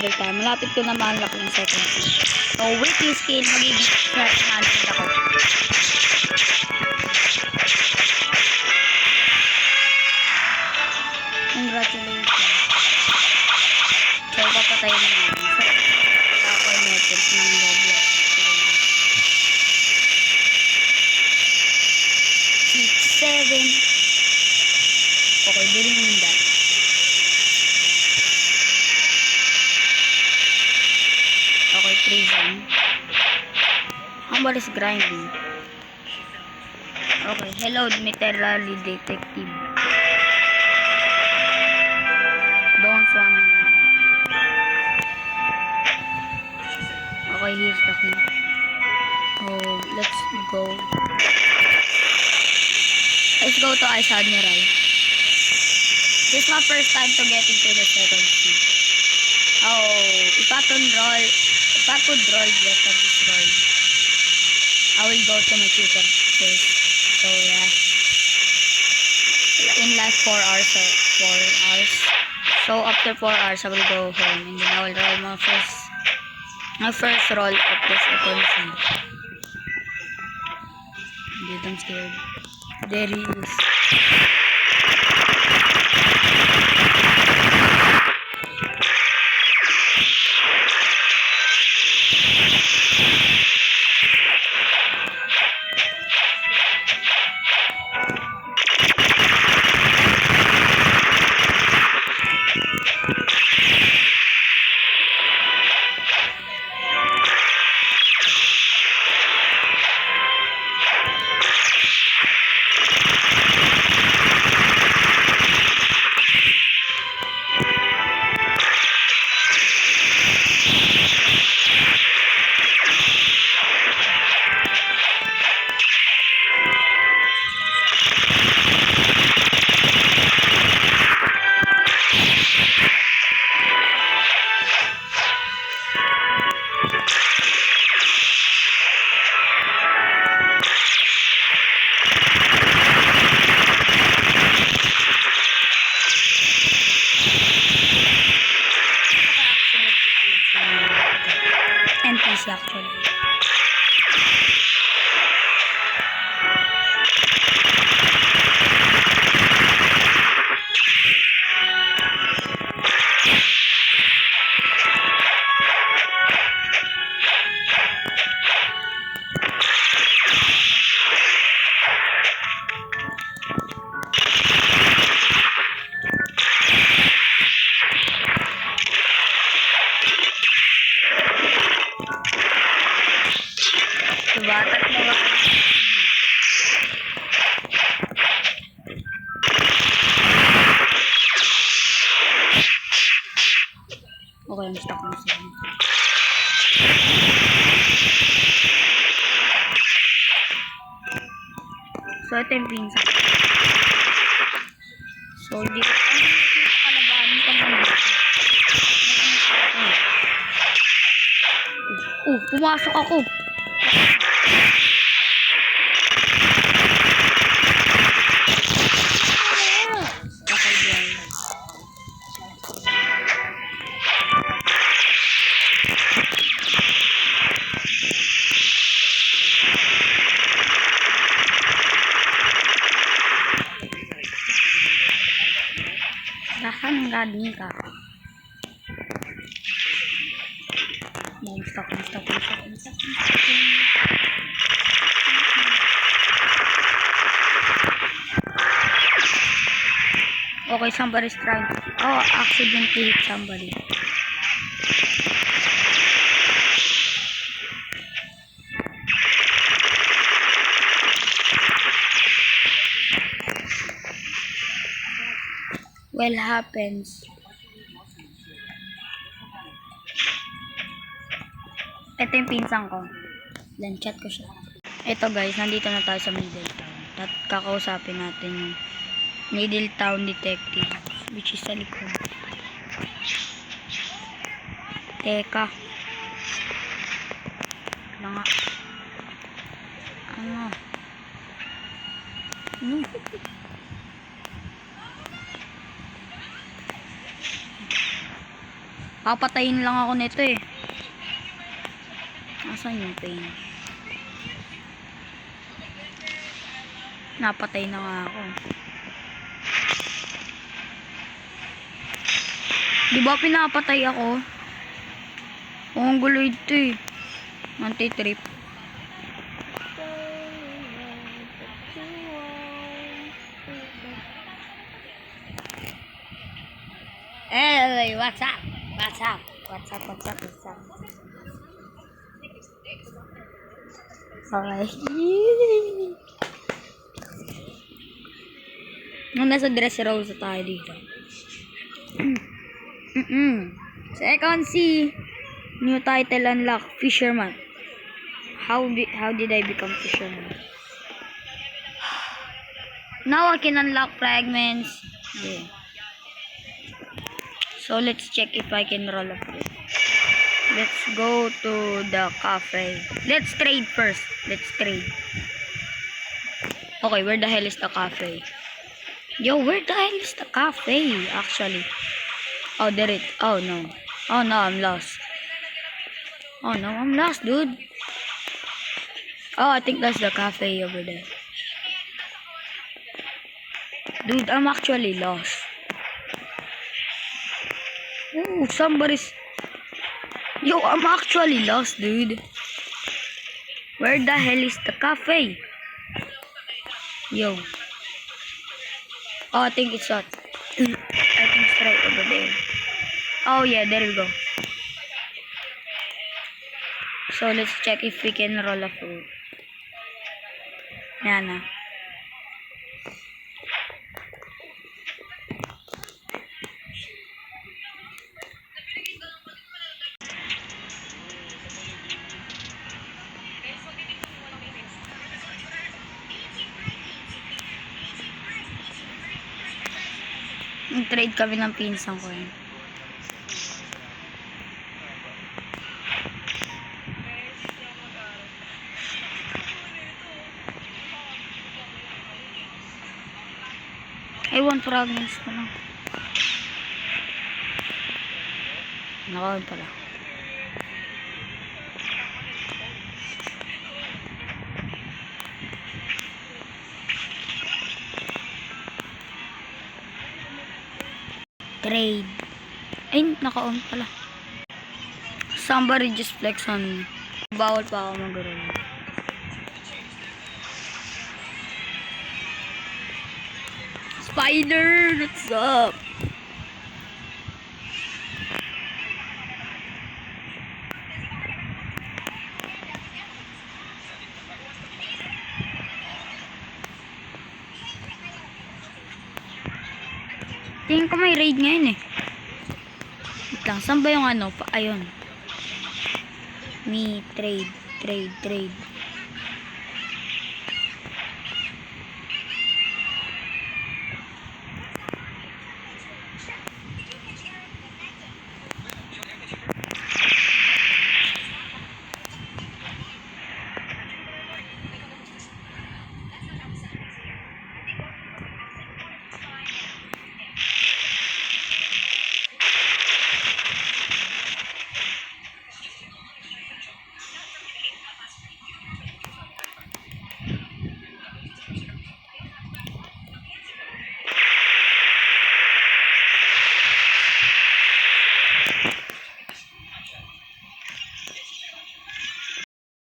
level tayo. Malapit ko na ma-unlock yung second skill. So, with this skill, magiging natin ako. Congratulations. So, papatayin na natin. So, wala ko yung methods ng Roblox. 6, 7. Okay, during that. Okay, prison. Humble is grinding. Okay, hello, literally detective. Don't want. Okay, here's the key. Oh, let's go. Let's go to Ice Admiral. This is my first time to get into the second sea. Oh, if I could roll just on this roll, I will go to my tutor first. So yeah, in like 4 hours or 4 hours. So after 4 hours, I will go home and then I will roll my first roll of the second sea. Dude, I'm scared. There he is. NPC actually. Batak na ba? Okay, I'm stuck na siya. So, ito yung pinsa. So, hindi ko kalabahan ka naman. Pumasok ako. Saan galing ka? Stop. Okay, somebody's trying. Oh, accidentally hit somebody. Well, happens. Ito yung pinsan ko. Then chat ko siya. Ito guys, nandito na tayo sa Middletown. At kakausapin natin yung Middletown Detective, which is sa likod. Teka. Ano nga? Ano? Papatayin lang ako nito eh. Nasaan yung pain? Napatay na nga ako. Di ba pinapatay ako? Ang gulo ito eh. Anti-trip. Hey, what's up? What's up? What's up? What's up? What's up? Okay. Nung nasa dress rose tayo dito. Second C. New title unlock. Fisherman. How did I become fisherman? Now I can unlock fragments. Okay. So let's check if I can roll up it. Let's go to the cafe. Let's trade first. Let's trade. Okay, where the hell is the cafe? Yo, where the hell is the cafe, actually? Oh, there it. Oh, no. Oh, no, I'm lost. Oh, no, I'm lost, dude. Oh, I think that's the cafe over there. Dude, I'm actually lost. Ooh, somebody's... Yo, I'm actually lost, dude. Where the hell is the cafe? Yo. Oh, I think it's not. I think it's right over there. Oh, yeah, there we go. So, let's check if we can roll a fruit. Yan na. Nag-trade kami ng pinsang ko yun. Ay, 1 fragments na lang. Nakawin pala. Trade. Ay, naka-on pala. Somebody just flex on me. Bawal pa ako mag-roll. Spider! What's up? Tingin ko may raid ngayon eh. Wait lang, saan ba yung ano? Ayun. Me, trade.